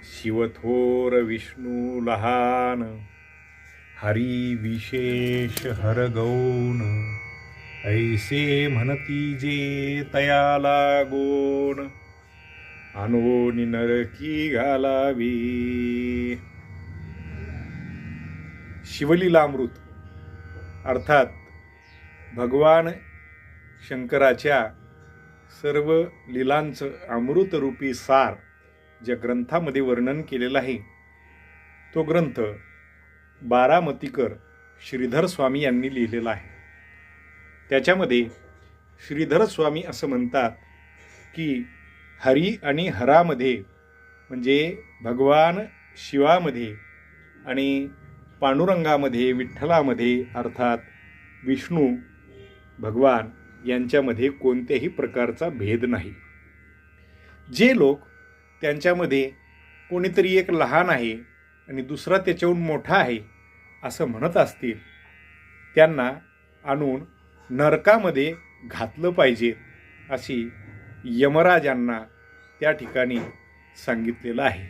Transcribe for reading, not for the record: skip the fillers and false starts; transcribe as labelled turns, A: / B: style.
A: शिवथोर विष्णू लहान, हरी विशेष हरगौण, ऐसे म्हणती जे तया लागोन, अनोनी नरकी घालावी. शिवलीलामृत अर्थात भगवान शंकराच्या सर्व लीलांचं अमृतरूपी सार ज्या ग्रंथामध्ये वर्णन केलेलं आहे, तो ग्रंथ बारामतीकर श्रीधर स्वामी यांनी लिहिलेला आहे. त्याच्यामध्ये श्रीधर स्वामी असं म्हणतात की हरी आणि हरामध्ये म्हणजे भगवान शिवामध्ये आणि पांडुरंगामध्ये, विठ्ठलामध्ये अर्थात विष्णू भगवान यांच्यामध्ये कोणत्याही प्रकारचा भेद नाही. जे लोक त्यांच्यामध्ये कोणीतरी एक लहान आहे आणि दुसरा त्याच्याहून मोठा आहे असं म्हणत असतील, त्यांना आणून नरकामध्ये घातलं पाहिजे अशी यमराजांना त्या ठिकाणी सांगितलेलं आहे.